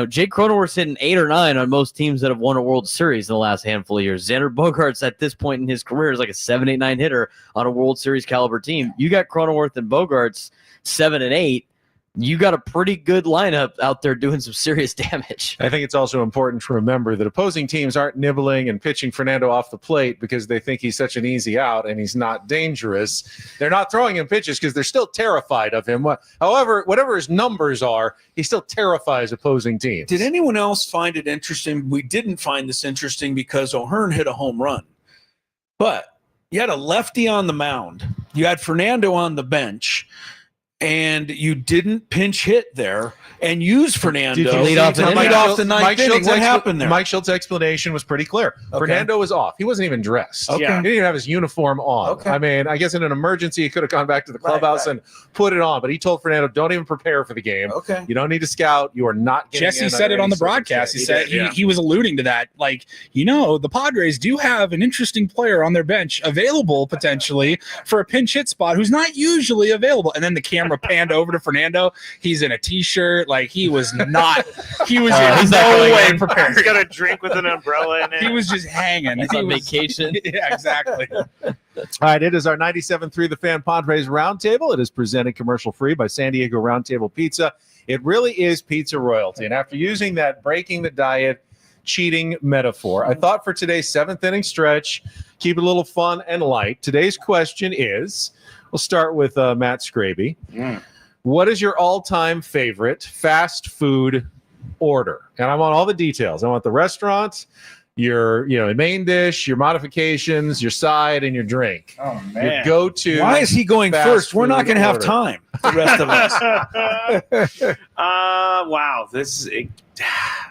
Jake Cronenworth's hitting 8 or 9 on most teams that have won a World Series in the last handful of years. Xander Bogaerts at this point in his career is like a 7, 8, 9 hitter on a World Series caliber team. You got Cronenworth and Bogaerts 7 and 8. you got a pretty good lineup out there doing some serious damage. I think it's also important to remember that opposing teams aren't nibbling and pitching Fernando off the plate because they think he's such an easy out and he's not dangerous. They're not throwing him pitches because they're still terrified of him. However, whatever his numbers are, he still terrifies opposing teams. Did anyone else find it interesting? We didn't find this interesting because O'Hearn hit a home run. But you had a lefty on the mound. You had Fernando on the bench. And you didn't pinch hit there and use Fernando. Did you lead off the ninth inning? What happened there? Mike Schultz's explanation was pretty clear. Okay. Fernando was off. He wasn't even dressed. Okay. He didn't even have his uniform on. Okay. I mean, I guess in an emergency, he could have gone back to the clubhouse and put it on. But he told Fernando, don't even prepare for the game. Okay. You don't need to scout. You are not getting Jesse in said under it on any the broadcast. He said circumstance. he was alluding to that. Like, the Padres do have an interesting player on their bench available potentially for a pinch hit spot who's not usually available. And then the camera panned over to Fernando. He's in a t-shirt. Like, he was in no way prepared. He's got a drink with an umbrella in it. He was just hanging. He's on vacation. Yeah, exactly. All right, it is our 97.3 The Fan Padres Roundtable. It is presented commercial-free by San Diego Roundtable Pizza. It really is pizza royalty. And after using that breaking the diet, cheating metaphor, I thought for today's seventh inning stretch, keep it a little fun and light. Today's question is, we'll start with Matt Scraby. What is your all-time favorite fast food order? And I want all the details. I want the restaurant, your main dish, your modifications, your side, and your drink. Oh, Your man. go-to. Why is he going fast first? We're not food going to have order. time. The rest of us. Wow.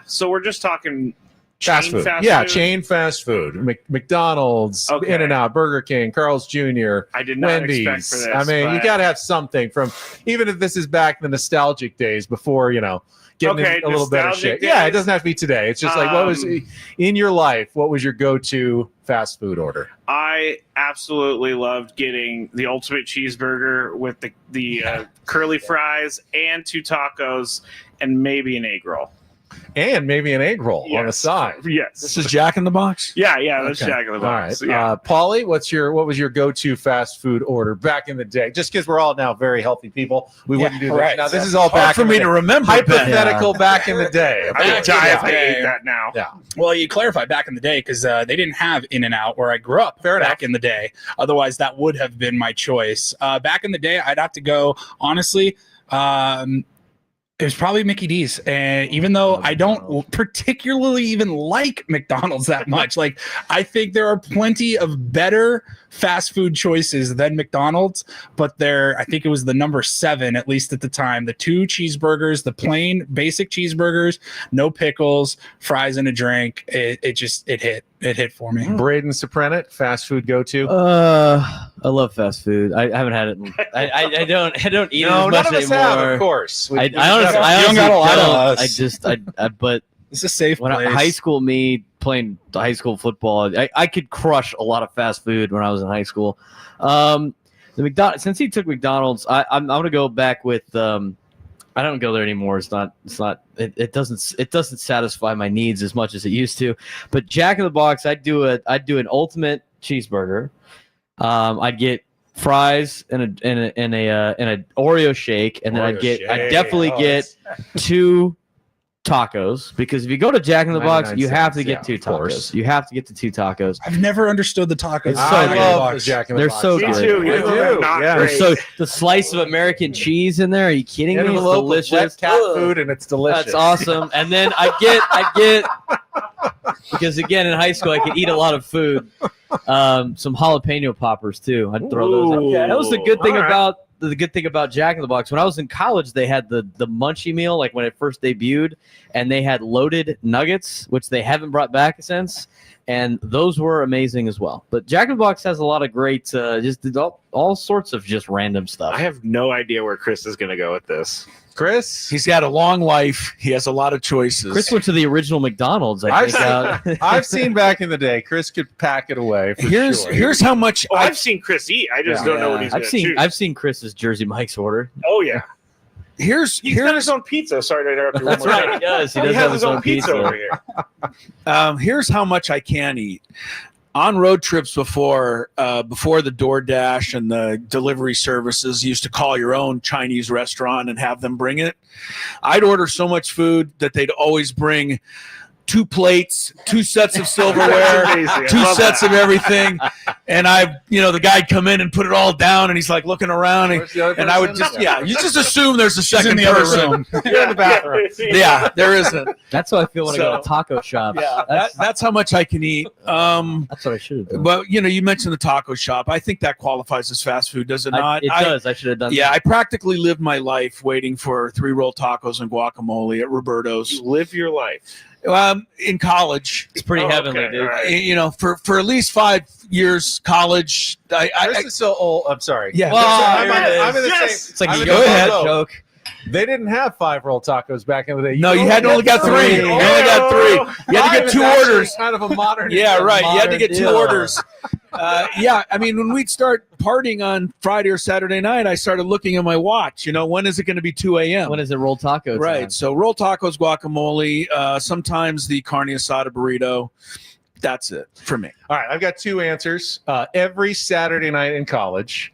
So we're just talking Fast chain food. Chain fast food. McDonald's, Okay. In-N-Out, Burger King, Carl's Jr., I did not Wendy's. expect for this. I mean, you but- got to have something from, even if this is back in the nostalgic days before, getting Okay, in a little better nostalgic shape. Yeah, it days. doesn't have to be today. It's just like, what was in your life? What was your go-to fast food order? I absolutely loved getting the ultimate cheeseburger with the curly fries and 2 tacos and maybe an egg roll. And maybe an egg roll on the Yes. side. Yes. This is Jack in the Box? Yeah, that's Okay. Jack in the All right. Box. Yeah. Paulie, what was your go-to fast food order back in the day? Just because we're all now very healthy people, we wouldn't do right. that. Now, this is all Hard back for in me the to day. remember. Hypothetical back in the day. I would die if I Yeah. ate that now. Yeah. Well, you clarify back in the day because they didn't have In-N-Out where I grew up back in the day. Otherwise, that would have been my choice. Back in the day, I'd have to go, honestly, it was probably Mickey D's. And even though I don't particularly even like McDonald's that much, like I think there are plenty of better fast food choices than McDonald's, but I think it was the number 7, at least at the time, the 2 cheeseburgers, the plain basic cheeseburgers, no pickles, fries and a drink. It hit for me. Braden Soprenet, fast food go-to. I love fast food. I haven't had it. I don't eat it No, as none much of us anymore. have, of course. I honestly don't got a lot of don't. us. But It's a safe when place. high school, me playing high school football, I could crush a lot of fast food when I was in high school. Since he took McDonald's, I'm gonna go back with. I don't go there anymore. It doesn't satisfy my needs as much as it used to. But Jack in the Box, I'd do an ultimate cheeseburger. I'd get fries and a Oreo shake, and then I'd definitely get 2 tacos, because if you go to Jack in the Box, 99 you have to cents, get yeah, 2 of course. tacos. You have to get the 2 tacos. I've never understood the tacos. It's so I good. love the Jack in the They're Box. so Me good. too. I Yeah, do. they're not Yeah. great. So the slice of American cheese in there. Are you kidding me? It's Envelope with delicious. wet cat food, and it's delicious. That's awesome. And then I get because again in high school I could eat a lot of food. Some jalapeno poppers too. I'd throw those in. Ooh. That was the good thing All right. about the good thing about Jack in the Box. When I was in college, they had the munchie meal, like when it first debuted, and they had loaded nuggets, which they haven't brought back since. And those were amazing as well. But Jack in the Box has a lot of great, just all sorts of just random stuff. I have no idea where Chris is going to go with this. Chris? He's got a long life. He has a lot of choices. Chris went to the original McDonald's. I think. I've seen back in the day, Chris could pack it away. For sure. Here's how much Oh, I've seen Chris eat. I just don't know what he's going to choose. I've seen Chris's Jersey Mike's order. Oh, yeah. here's He's got his own pizza. Sorry to interrupt you. That's right, he does. He does has have his own pizza over here. here's how much I can eat. on road trips before the DoorDash and the delivery services used to call your own Chinese restaurant and have them bring it. I'd order so much food that they'd always bring 2 plates, 2 sets of silverware, 2 sets of everything. And the guy'd come in and put it all down, and he's like looking around, and I would just, you just assume there's a second person. You're in the bathroom. Yeah, there isn't. That's how I feel when I go to taco shops. Yeah, that's how much I can eat. That's what I should have done. But you mentioned the taco shop. I think that qualifies as fast food, does it not? It does. I should have done. Yeah, that. I practically lived my life waiting for 3-roll tacos and guacamole at Roberto's. You live your life. In college, It's pretty heavenly, dude. Right. For at least 5 years college. Chris is so old. I'm sorry. Yeah. Well, I'm in the same. It's like I'm a in go the ahead boat. joke. They didn't have 5-roll tacos back in the day. No, you had only got 3. You only got 3. You had to get 2 orders. Kind of a modern. Yeah, right. You had to get 2 deal. orders. I mean, when we'd start partying on Friday or Saturday night, I started looking at my watch. When is it going to be 2 a.m.? When is it roll taco time? Right. So roll tacos, guacamole, sometimes the carne asada burrito. That's it for me. All right, I've got 2 answers. Every Saturday night in college,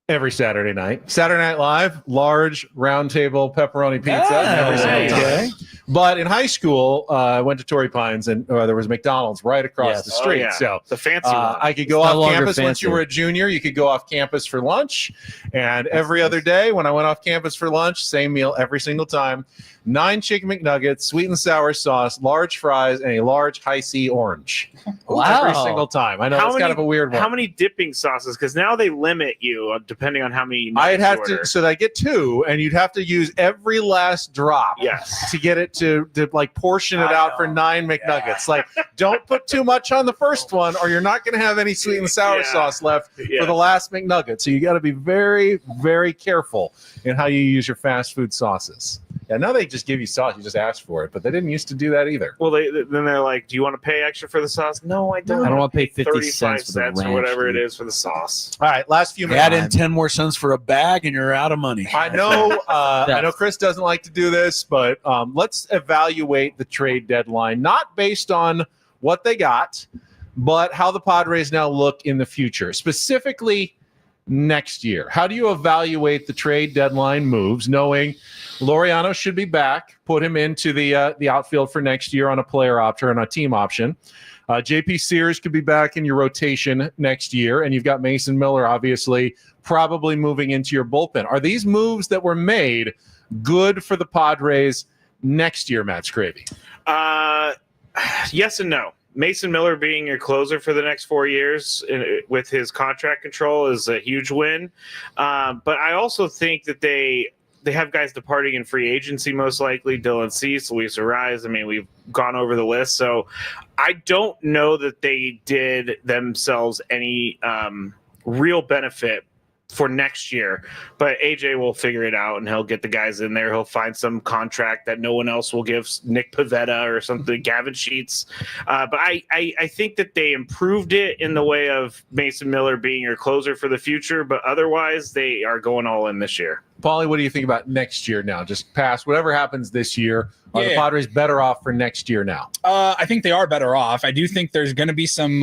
every Saturday night. Saturday Night Live, large round table pepperoni pizza every single time. But in high school, I went to Torrey Pines, and there was McDonald's right across the street. yeah. So The fancy one. I could go It's no off longer campus once fancy. you were a junior. You could go off campus for lunch. And every other day when I went off campus for lunch, same meal every single time. 9 chicken McNuggets, sweet and sour sauce, large fries, and a large high-C orange. Wow. Every single time. I know it's kind of a weird one. How many dipping sauces? Because now they limit you depending on how many. I'd have order. to, so I get 2, and you'd have to use every last drop Yes. to get it to like portion it out for 9 McNuggets. Like, don't put too much on the first one, or you're not going to have any sweet and sour sauce left for the last McNugget. So you got to be very, very careful in how you use your fast food sauces. Yeah, now they just give you sauce. You just ask for it, but they didn't used to do that either. Well, then they're like, "Do you want to pay extra for the sauce?" No, I don't. I don't want to pay 50 35 cents for the cents ranch, or whatever dude. it is for the sauce. All right, last few Add minutes. in 10 more cents for a bag, and you're out of money. I know Chris doesn't like to do this, but let's evaluate the trade deadline, not based on what they got, but how the Padres now look in the future, specifically next year. How do you evaluate the trade deadline moves, knowing Laureano should be back, put him into the outfield for next year on a player option, on a team option. JP Sears could be back in your rotation next year, and you've got Mason Miller, obviously, probably moving into your bullpen. Are these moves that were made good for the Padres next year, Matt Scravy? Yes and no. Mason Miller being your closer for the next 4 years with his contract control is a huge win. But I also think that they have guys departing in free agency, most likely. Dylan Cease, Luis Ariz. I mean, we've gone over the list. So I don't know that they did themselves any real benefit for next year, but AJ will figure it out and he'll get the guys in there. He'll find some contract that no one else will give, Nick Pivetta or something, Gavin Sheets. But I think that they improved it in the way of Mason Miller being your closer for the future, but otherwise they are going all in this year. Paulie, what do you think about next year now? Just past whatever happens this year. Are the Yeah. Padres better off for next year now? I think they are better off. I do think there's going to be some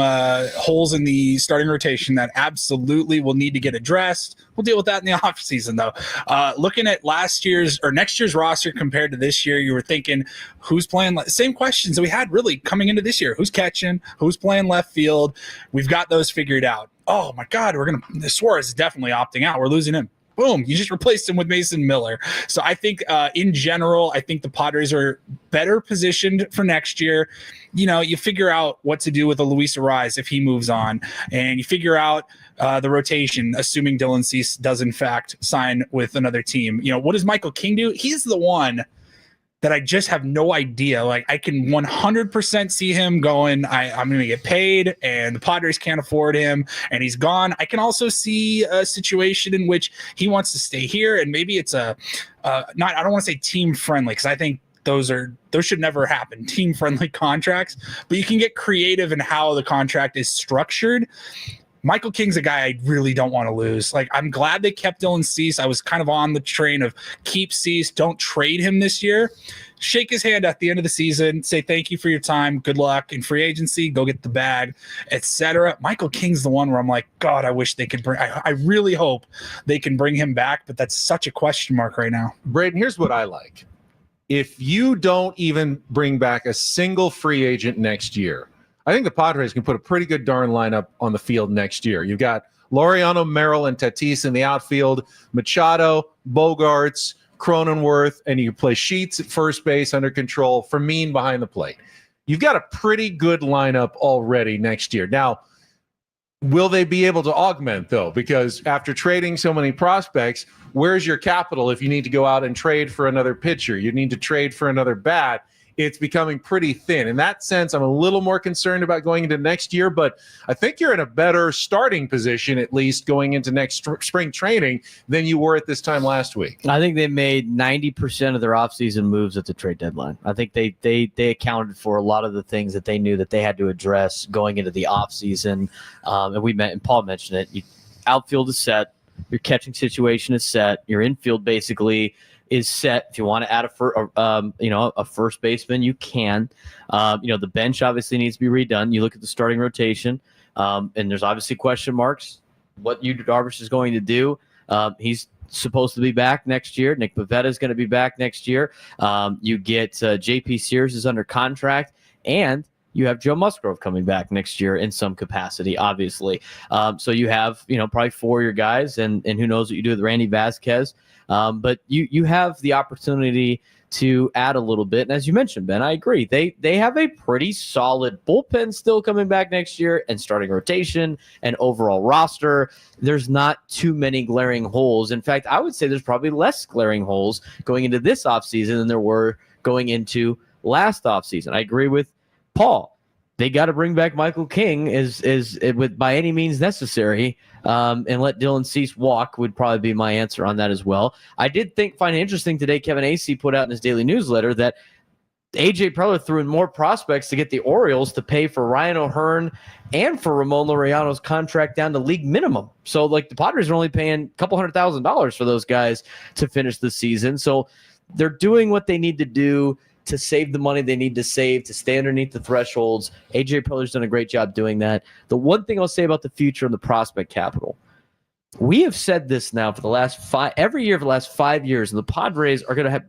holes in the starting rotation that absolutely will need to get addressed. We'll deal with that in the offseason, though. Looking at next year's roster compared to this year, you were thinking, who's playing? Same questions that we had really coming into this year. Who's catching? Who's playing left field? We've got those figured out. Oh, my God. Suarez is definitely opting out. We're losing him. Boom, you just replaced him with Mason Miller. So I think in general, I think the Padres are better positioned for next year. You know, you figure out what to do with a Luis Ariz if he moves on, and you figure out the rotation, assuming Dylan Cease does in fact sign with another team. You know, what does Michael King do? He's the one that I just have no idea. Like, I can 100% see him going, I'm going to get paid, and the Padres can't afford him, and he's gone. I can also see a situation in which he wants to stay here, and maybe it's I don't want to say team friendly, because I think those should never happen, team friendly contracts, but you can get creative in how the contract is structured. Michael King's a guy I really don't want to lose. Like, I'm glad they kept Dylan Cease. I was kind of on the train of keep Cease, don't trade him this year. shake his hand at the end of the season, say thank you for your time, good luck in free agency, go get the bag, etc. Michael King's the one where I'm like, God, I wish they could bring. I really hope they can bring him back, but that's such a question mark right now. Braden, here's what I like. If you don't even bring back a single free agent next year, I think the Padres can put a pretty good darn lineup on the field next year. You've got Laureano, Merrill, and Tatis in the outfield, Machado, Bogarts, Cronenworth, and you play Sheets at first base under control, Fermin behind the plate. You've got a pretty good lineup already next year. Now, will they be able to augment, though? Because after trading so many prospects, where's your capital if you need to go out and trade for another pitcher? You need to trade for another bat. It's becoming pretty thin. In that sense, I'm a little more concerned about going into next year, but I think you're in a better starting position, at least going into next spring training, than you were at this time last week. I think they made 90% of their offseason moves at the trade deadline. I think they accounted for a lot of the things that they knew that they had to address going into the offseason. And Paul mentioned it. Outfield is set. Your catching situation is set. Your infield basically is set. If you want to add a first baseman, you can. The bench obviously needs to be redone. You look at the starting rotation, and there's obviously question marks. What Yu Darvish is going to do. He's supposed to be back next year. Nick Pivetta is going to be back next year. You get J.P. Sears is under contract, and you have Joe Musgrove coming back next year in some capacity, obviously. So you have, probably 4 of your guys, and who knows what you do with Randy Vasquez. But you have the opportunity to add a little bit. And as you mentioned, Ben, I agree. They have a pretty solid bullpen still coming back next year, and starting rotation and overall roster. There's not too many glaring holes. In fact, I would say there's probably less glaring holes going into this offseason than there were going into last offseason. I agree with Paul. They got to bring back Michael King with by any means necessary, and let Dylan Cease walk would probably be my answer on that as well. I did find it interesting today. Kevin Acee put out in his daily newsletter that AJ Preller threw in more prospects to get the Orioles to pay for Ryan O'Hearn and for Ramon Laureano's contract down to league minimum. So the Padres are only paying a couple $100,000 for those guys to finish the season. So they're doing what they need to do to save the money they need to save, to stay underneath the thresholds. A.J. Preller's done a great job doing that. The one thing I'll say about the future of the prospect capital, we have said this now for the last every year for the last 5 years, and the Padres are going to have,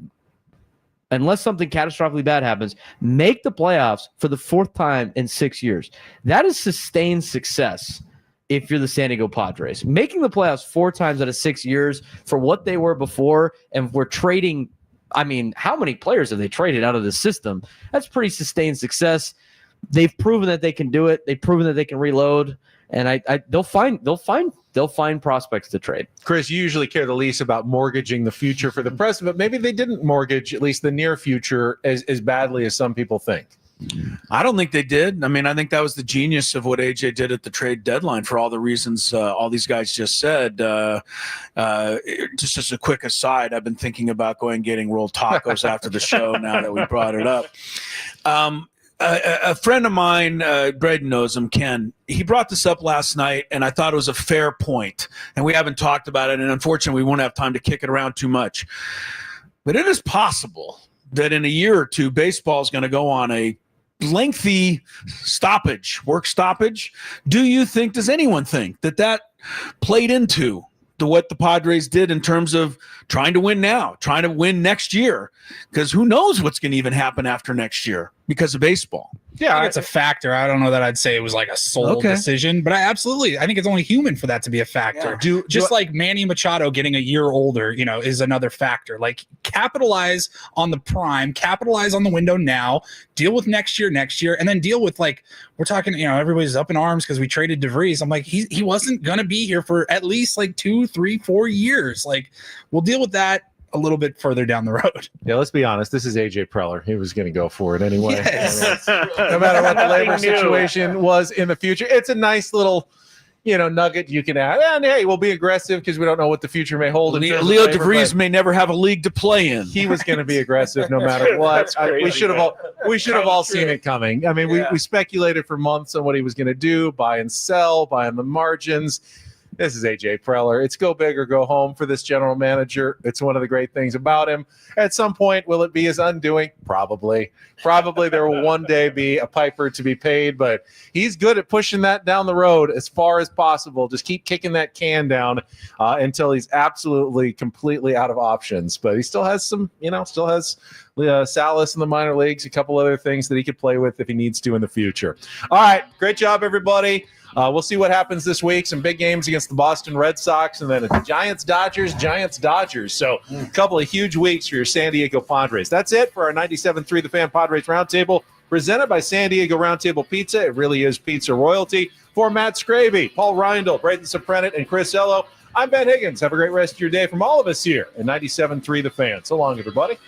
unless something catastrophically bad happens, make the playoffs for the 4th time in 6 years. That is sustained success if you're the San Diego Padres. Making the playoffs 4 times out of 6 years for what they were before, and we're trading – how many players have they traded out of the system? That's pretty sustained success. They've proven that they can do it. They've proven that they can reload, and they'll find prospects to trade. Chris, you usually care the least about mortgaging the future for the present, but maybe they didn't mortgage at least the near future as badly as some people think. I don't think they did. I think that was the genius of what AJ did at the trade deadline for all the reasons all these guys just said. Just as a quick aside, I've been thinking about going and getting rolled tacos after the show now that we brought it up. A friend of mine, Braden knows him, Ken, he brought this up last night, and I thought it was a fair point, and we haven't talked about it, and unfortunately we won't have time to kick it around too much. But it is possible that in a year or two, baseball is going to go on a lengthy work stoppage. Does anyone think that played into what the Padres did in terms of trying to win now, trying to win next year? Because who knows what's going to even happen after next year because of baseball. Yeah, I think it's a factor. I don't know that I'd say it was like a sole decision, but I think it's only human for that to be a factor. Yeah. Like Manny Machado getting a year older, is another factor. Like, capitalize on the prime, capitalize on the window now, deal with next year, and then deal with, we're talking, everybody's up in arms because we traded DeVries. I'm like, he wasn't going to be here for at least 2, 3, 4 years. We'll deal with that a little bit further down the road. Yeah, let's be honest. This is AJ Preller. He was going to go for it anyway. Yes. No matter what the labor situation was in the future. It's a nice little, nugget you can add. And hey, we'll be aggressive because we don't know what the future may hold. Leo DeVries may never have a league to play in. He was going to be aggressive no matter what. We should have all seen it coming. We speculated for months on what he was going to do, buy and sell, buy on the margins. This is AJ Preller. It's go big or go home for this general manager. It's one of the great things about him. At some point, will it be his undoing? Probably. Probably there will one day be a piper to be paid, but he's good at pushing that down the road as far as possible. Just keep kicking that can down until he's absolutely, completely out of options. But he still has some, still has Salas in the minor leagues, a couple other things that he could play with if he needs to in the future. All right. Great job, everybody. We'll see what happens this week. Some big games against the Boston Red Sox, and then Giants-Dodgers. So a couple of huge weeks for your San Diego Padres. That's it for our 97.3 The Fan Padres Roundtable, presented by San Diego Roundtable Pizza. It really is pizza royalty. For Matt Scravey, Paul Reindl, Braden Soprenet, and Chris Ello, I'm Ben Higgins. Have a great rest of your day from all of us here at 97.3 The Fan. So long, everybody.